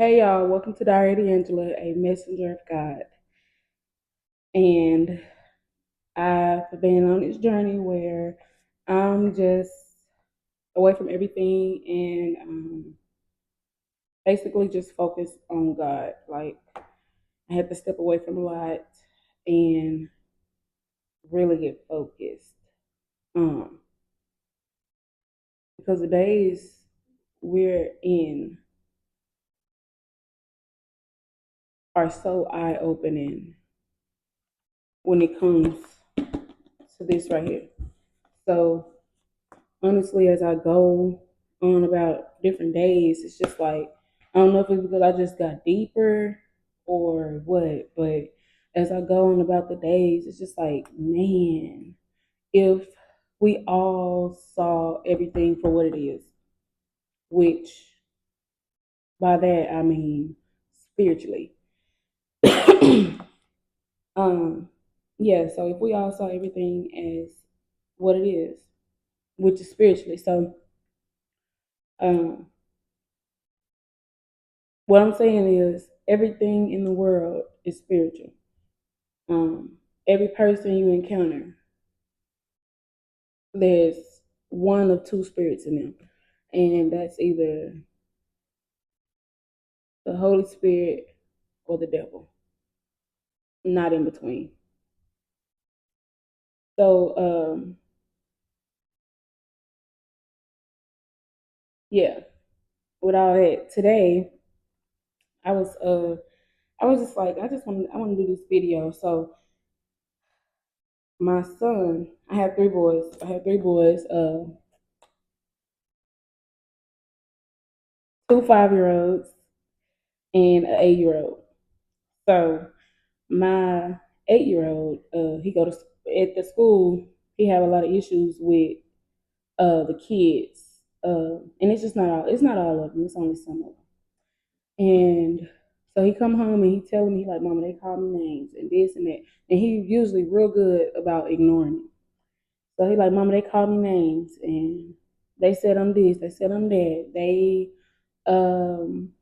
Hey y'all, welcome to Diary D'Angela, a messenger of God. And I've been on this journey where I'm just away from everything and basically just focused on God. Like I had to step away from a lot and really get focused. Um, because the days we're in are so eye opening when it comes to this right here. So honestly, as I go on about different days, it's just like I don't know if it's because I just got deeper or what, but as I go on about the days, it's just like, man, if we all saw everything for what it is, which by that I mean spiritually. um, yeah, so if we all saw everything as what it is, which is spiritually, so um what I'm saying is everything in the world is spiritual. Um, every person you encounter, there's one of two spirits in them, and that's either the Holy Spirit or the devil, not in between. So, yeah, with all that, today I was just like, I want to do this video. So my son, I have three boys. I have three boys, two 5 year olds and an 8 year old. So my 8 year old, he go to at the school. He have a lot of issues with the kids, and it's just not all. It's not all of them. It's only some of them. And so he come home and he telling me like, "Mama, they call me names and this and that." And he usually real good about ignoring it. So he like, "Mama, they call me names and they said I'm this, they said I'm that. They um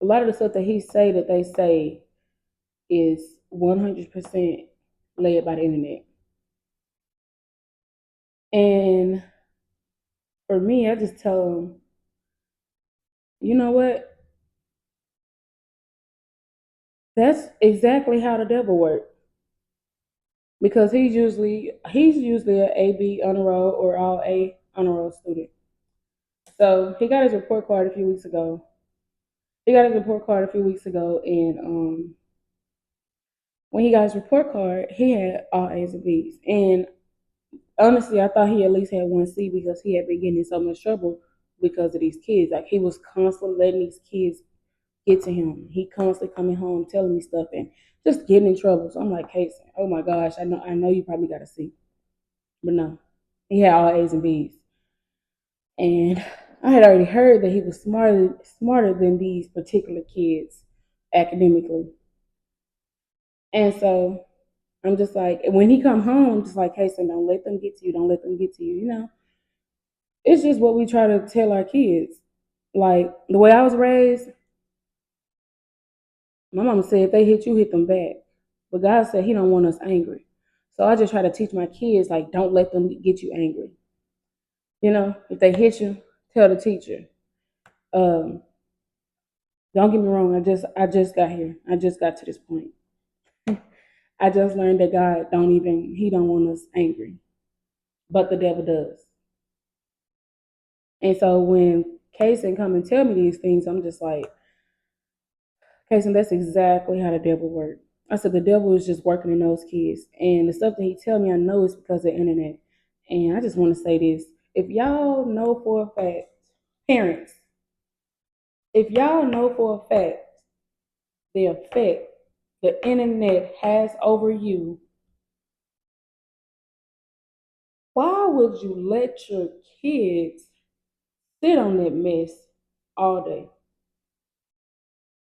a lot of the stuff that he say that they say is 100% led by the internet." And for me, I just tell him, you know what? That's exactly how the devil works. Because he's usually an AB honor roll or all A honor roll student. So he got his report card a few weeks ago. And when he got his report card, he had all A's and B's. And honestly, I thought he at least had one C because he had been getting in so much trouble because of these kids. Like he was constantly letting these kids get to him. He constantly coming home telling me stuff and just getting in trouble. So I'm like, Casey, oh my gosh, I know you probably got a C. But no. He had all A's and B's. And I had already heard that he was smarter than these particular kids academically. And so I'm just like, when he come home, I'm just like, hey, son, don't let them get to you. Don't let them get to you. It's just what we try to tell our kids. Like the way I was raised, my mama said if they hit you, hit them back. But God said He don't want us angry. So I just try to teach my kids like, don't let them get you angry. If they hit you, tell the teacher. Um, don't get me wrong. I just got here. I just got to this point. I just learned that God He don't want us angry, but the devil does. And so when Kason come and tell me these things, I'm just like, Kason, that's exactly how the devil works. I said the devil is just working in those kids, and the stuff that he tell me, I know it's because of the internet. And I just want to say this: if y'all know for a fact, parents, if y'all know for a fact the effect the internet has over you, why would you let your kids sit on that mess all day?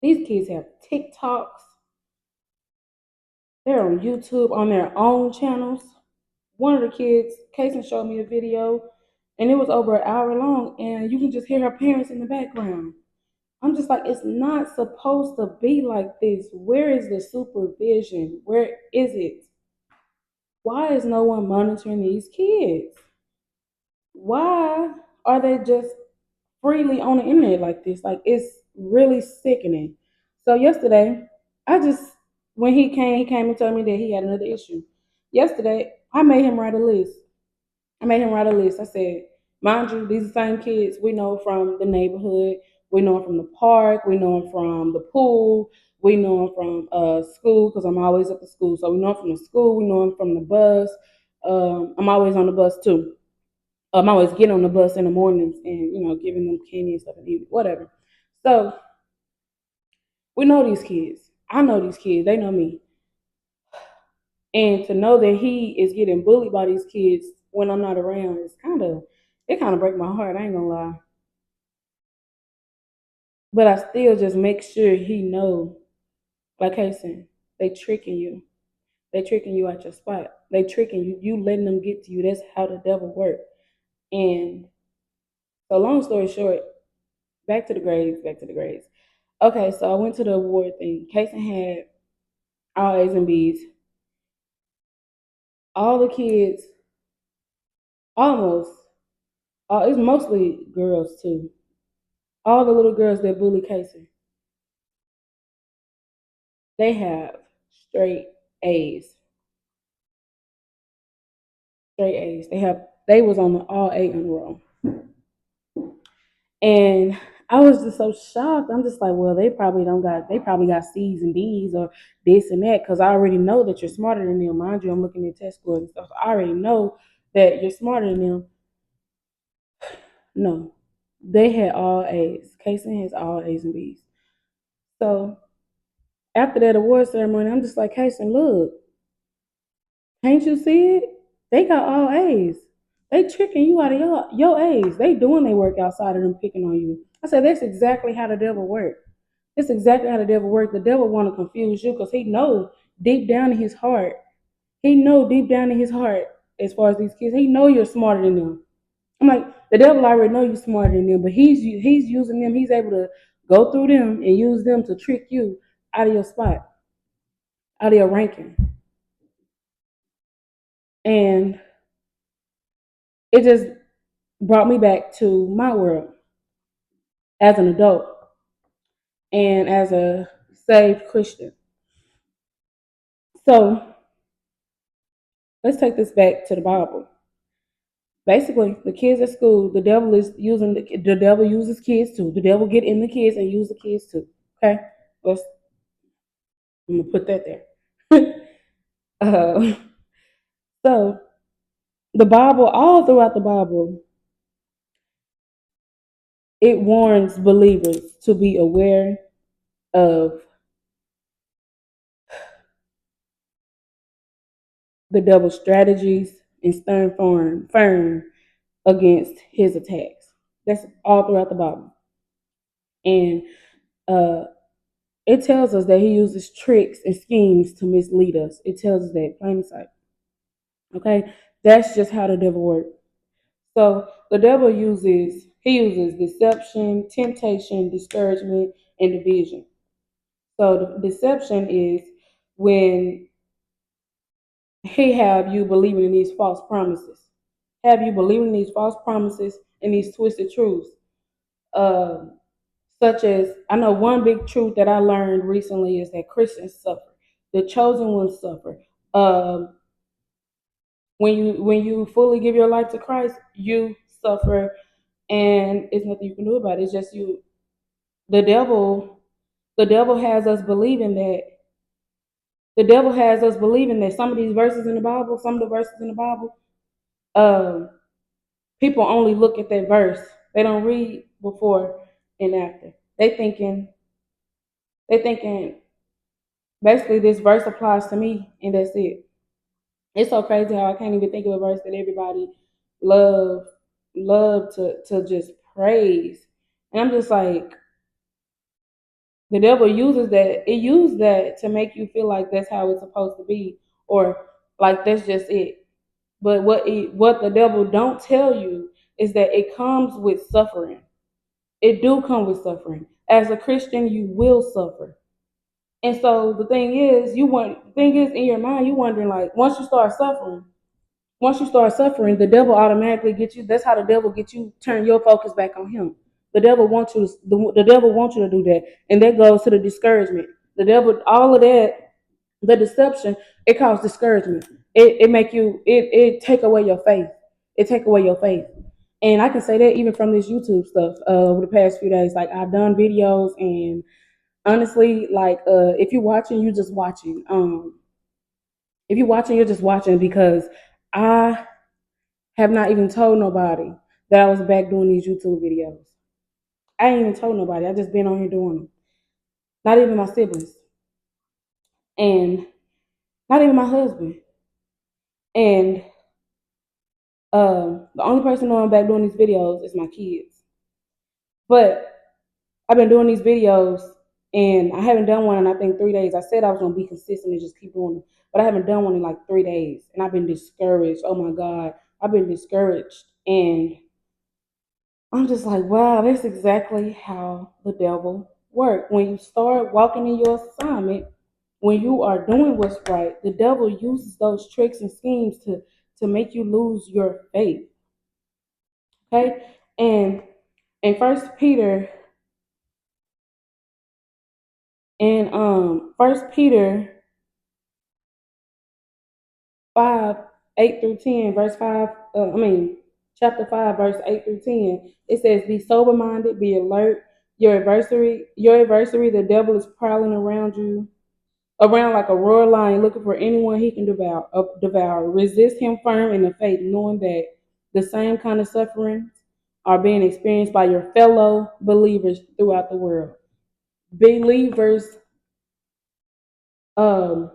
These kids have TikToks, they're on YouTube on their own channels. One of the kids, Kason, showed me a video, and it was over an hour long, and you can just hear her parents in the background. I'm just like, it's not supposed to be like this. Where is the supervision? Where is it? Why is no one monitoring these kids? Why are they just freely on the internet like this? Like, it's really sickening. So yesterday, I just when he came and told me that he had another issue. Yesterday, I made him write a list. I made him write a list. I said, mind you, these are the same kids we know from the neighborhood. We know them from the park. We know them from the pool. We know them from school because I'm always at the school. So we know them from the school. We know them from the bus. I'm always on the bus too. I'm always getting on the bus in the mornings and giving them candy and stuff in the evening, whatever. So we know these kids. I know these kids. They know me. And to know that he is getting bullied by these kids when I'm not around is kind of break my heart. I ain't gonna lie. But I still just make sure he know, like Hasten, they tricking you. They tricking you at your spot. They tricking you. You letting them get to you. That's how the devil work. And so long story short, back to the grades. Back to the grades. Okay, so I went to the award thing. Kason had all A's and B's. All the kids, almost, it's mostly girls too. All the little girls that bully Kason, they have straight A's. Straight A's. They was on the all A on the roll. And I was just so shocked. I'm just like, well, they probably got C's and D's or this and that, because I already know that you're smarter than them. Mind you, I'm looking at test scores and stuff. I already know that you're smarter than them. No. They had all A's. Kason has all A's and B's. So after that award ceremony, I'm just like, Kason, look, can't you see it? They got all A's. They tricking you out of your A's. They doing their work outside of them picking on you. I said, that's exactly how the devil works. That's exactly how the devil works. The devil want to confuse you because he know deep down in his heart. He know deep down in his heart, as far as these kids, he know you're smarter than them. I'm like, the devil already know you're smarter than them, but he's using them. He's able to go through them and use them to trick you out of your spot, out of your ranking. And it just brought me back to my world as an adult and as a saved Christian. So let's take this back to the Bible. Basically, the kids at school, the devil is using the devil uses kids too. The devil get in the kids and use the kids too. Okay, let's I'm gonna put that there. uh, so the Bible, all throughout the Bible, it warns believers to be aware of the devil's strategies and stand firm against his attacks. That's all throughout the Bible. And uh, it tells us that he uses tricks and schemes to mislead us. It tells us that plain sight. Okay? That's just how the devil works. So the devil uses deception, temptation, discouragement, and division. So the deception is when he have you believing in these false promises. Have you believing in these false promises and these twisted truths? Uh, Such as, I know one big truth that I learned recently is that Christians suffer. The chosen ones suffer. Um, when you fully give your life to Christ, you suffer, and it's nothing you can do about it. It's just you. The devil, the devil has us believing that. The devil has us believing that some of these verses in the Bible, some of the verses in the Bible, um, people only look at that verse. They don't read before and after. They thinking basically this verse applies to me and that's it. It's so crazy how I can't even think of a verse that everybody love love to just praise. And I'm just like, the devil uses that. It used that to make you feel like that's how it's supposed to be, or like that's just it. But what the devil don't tell you is that it comes with suffering. It do come with suffering. As a Christian, you will suffer. And so the thing is in your mind, you wondering like once you start suffering, the devil automatically gets you. That's how the devil gets you turn your focus back on him. The devil wants you to do that, and that goes to the discouragement. The devil, all of that, the deception, it causes discouragement. It make you it take away your faith. It take away your faith. And I can say that even from this YouTube stuff over the past few days. Like I've done videos, and honestly, like if you're watching, you're just watching. If you're watching, you're just watching because I have not even told nobody that I was back doing these YouTube videos. I ain't even told nobody. I just been on here doing them. Not even my siblings, and not even my husband. And the only person knowing I'm back doing these videos is my kids. But I've been doing these videos, and I haven't done one in I think 3 days. I said I was gonna be consistent and just keep doing them, but I haven't done one in like 3 days, and I've been discouraged. Oh my God, I've been discouraged, and I'm just like, wow, that's exactly how the devil works. When you start walking in your assignment, when you are doing what's right, the devil uses those tricks and schemes to make you lose your faith. Okay, and in First Peter 5:8 through 10, verse 5. Chapter 5, verse 8 through 10. It says, "Be sober minded, be alert. Your adversary, the devil is prowling around like a roaring lion, looking for anyone he can devour. Resist him firm in the faith, knowing that the same kind of sufferings are being experienced by your fellow believers throughout the world. Believers, um,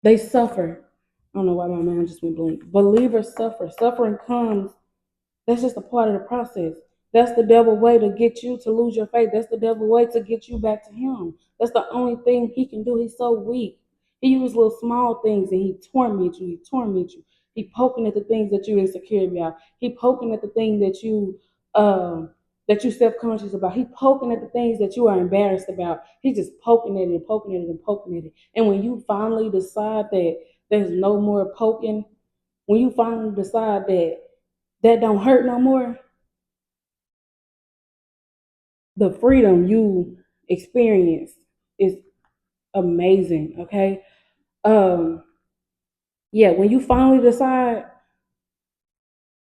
they suffer. I don't know why my mind just went blank. Believers suffer. Suffering comes. That's just a part of the process. That's the devil way to get you to lose your faith. That's the devil way to get you back to him. That's the only thing he can do. He's so weak. He uses little small things and he torments you. He torments you. He poking at the things that you're insecure about. He poking at the thing that you self-conscious about. He poking at the things that you are embarrassed about. He's just poking at it and poking at it and poking at it. And when you finally decide that there's no more poking, when you finally decide that that don't hurt no more, the freedom you experience is amazing. Okay. Um, yeah, when you finally decide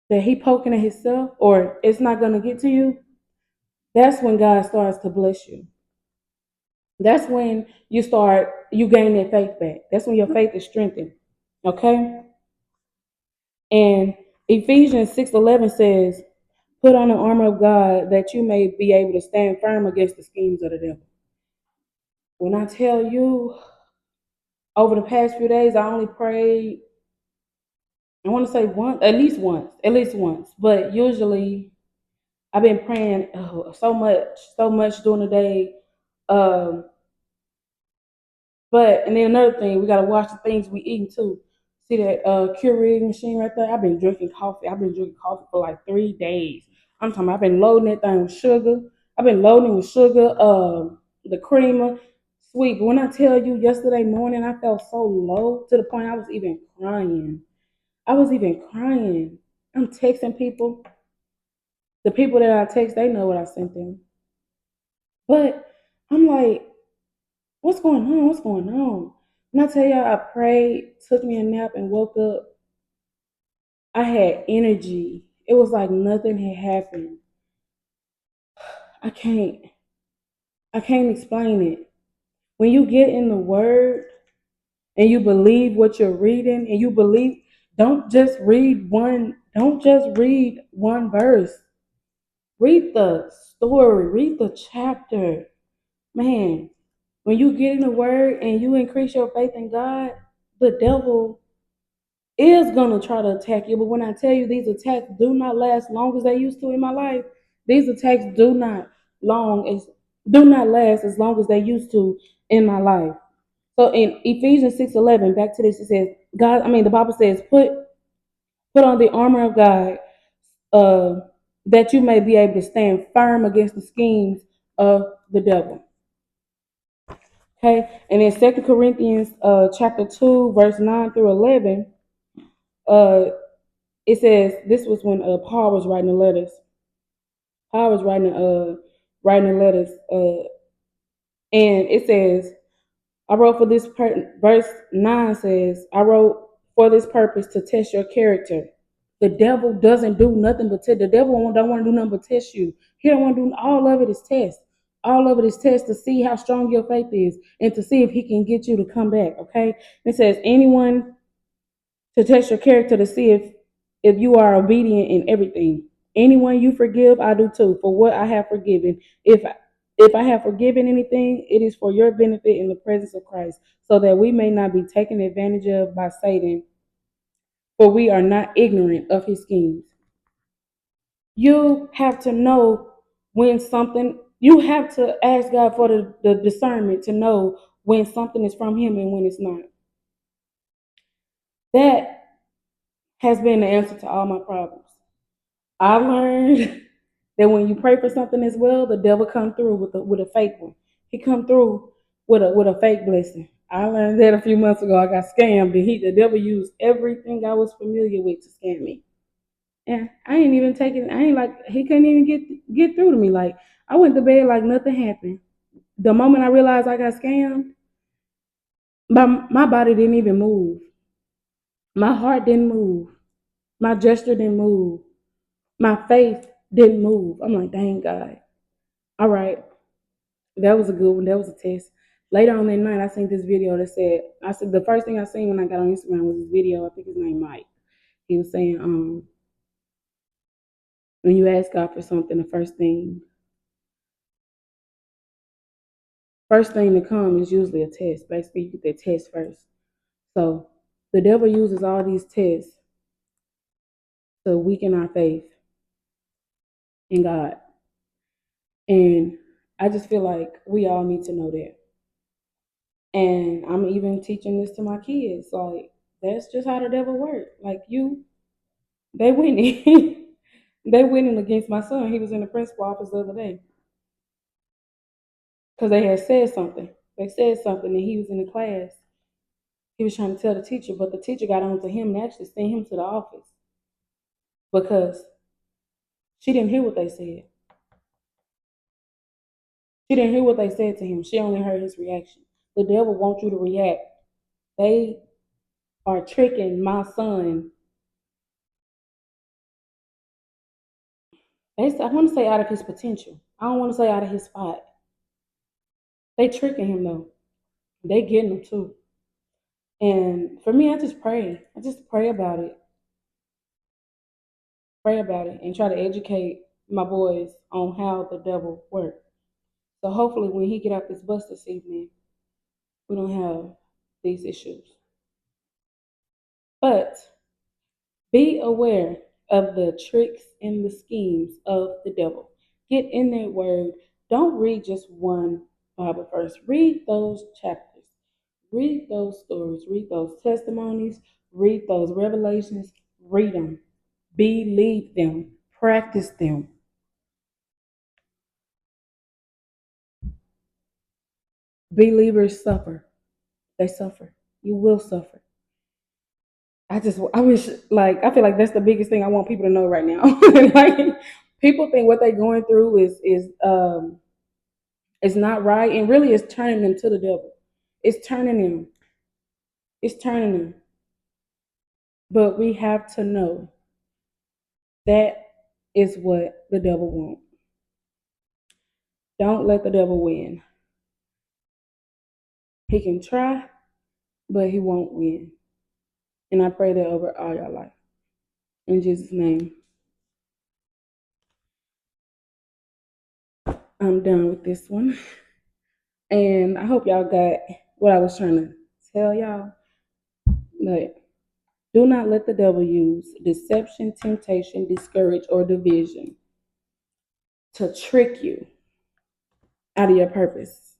that he poking at himself or it's not gonna get to you, that's when God starts to bless you. That's when you gain that faith back. That's when your faith is strengthened. Okay? And Ephesians 6:11 says, "Put on the armor of God that you may be able to stand firm against the schemes of the devil." When I tell you, over the past few days, I only prayed, I want to say at least once. But usually I've been praying so much during the day. Um, and then another thing, we gotta watch the things we eating too. See that Keurig machine right there? I've been drinking coffee. I've been drinking coffee for like 3 days. I'm talking about I've been loading that thing with sugar. I've been loading with sugar, the creamer, sweet. But when I tell you yesterday morning I felt so low to the point I was even crying. I was even crying. I'm texting people. The people that I text, they know what I sent them. But I'm like, what's going on? What's going on? When I tell y'all I prayed, took me a nap, and woke up, I had energy. It was like nothing had happened. I can't I can't explain it. When you get in the word and you believe what you're reading and you believe, don't just read one verse. Read the story, read the chapter. Man, when you get in the word and you increase your faith in God, the devil is gonna try to attack you. But when I tell you these attacks do not last long as they used to in my life, these attacks do not last as long as they used to in my life. So in Ephesians 6:11, back to this, it says, the Bible says, put on the armor of God. that you may be able to stand firm against the schemes of the devil. Okay, and in 2 Corinthians chapter 2, verse 9 through 11, uh, it says this was when Paul was writing the letters. Paul was writing the letters, and it says, I wrote for this verse 9 says, I wrote for this purpose to test your character. The devil doesn't do nothing but test. The devil don't want to do nothing but test you. He don't want to do all of it is test. All of it is test to see how strong your faith is and to see if he can get you to come back. Okay. It says anyone to test your character to see if you are obedient in everything. Anyone you forgive, I do too. For what I have forgiven, if I have forgiven anything, it is for your benefit in the presence of Christ, so that we may not be taken advantage of by Satan, for we are not ignorant of his schemes. You have to know when something, you have to ask God for the discernment to know when something is from him and when it's not. That has been the answer to all my problems. I learned that when you pray for something as well, the devil come through with a fake one. He come through with a fake blessing. I learned that a few months ago. I got scammed, and the devil used everything I was familiar with to scam me. And I ain't even taking. I ain't like he couldn't even get through to me. Like I went to bed like nothing happened. The moment I realized I got scammed, my body didn't even move. My heart didn't move. My gesture didn't move. My faith didn't move. I'm like, dang God. All right. That was a good one. That was a test. Later on that night, I seen this video that said, I said the first thing I seen when I got on Instagram was this video. I think his name Mike. He was saying, when you ask God for something, the first thing to come is usually a test. Basically, you get that test first. So the devil uses all these tests to weaken our faith in God. And I just feel like we all need to know that. And I'm even teaching this to my kids. Like, that's just how the devil works. Like they winning. They winning against my son. He was in the principal office the other day. Because they had said something. They said something and he was in the class. He was trying to tell the teacher, but the teacher got on to him and actually sent him to the office. Because she didn't hear what they said. She didn't hear what they said to him. She only heard his reaction. The devil wants you to react. They are tricking my son. I want to say out of his potential. I don't want to say out of his spot. They tricking him though. They getting him too. And for me, I just pray. I just pray about it. Pray about it and try to educate my boys on how the devil works. So hopefully when he get out this bus this evening, we don't have these issues. But be aware of the tricks and the schemes of the devil. Get in that word. Don't read just one Bible verse. Read those chapters. Read those stories. Read those testimonies. Read those revelations. Read them. Believe them. Practice them. Believers suffer. They suffer. You will suffer. I wish, like, I feel like that's the biggest thing I want people to know right now. Like, people think what they're going through is not right, and really, it's turning them to the devil. It's turning them. It's turning them. But we have to know that is what the devil wants. Don't let the devil win. He can try, but he won't win. And I pray that over all your life. In Jesus' name. I'm done with this one. And I hope y'all got what I was trying to tell y'all. But do not let the devil use deception, temptation, discourage, or division to trick you out of your purpose.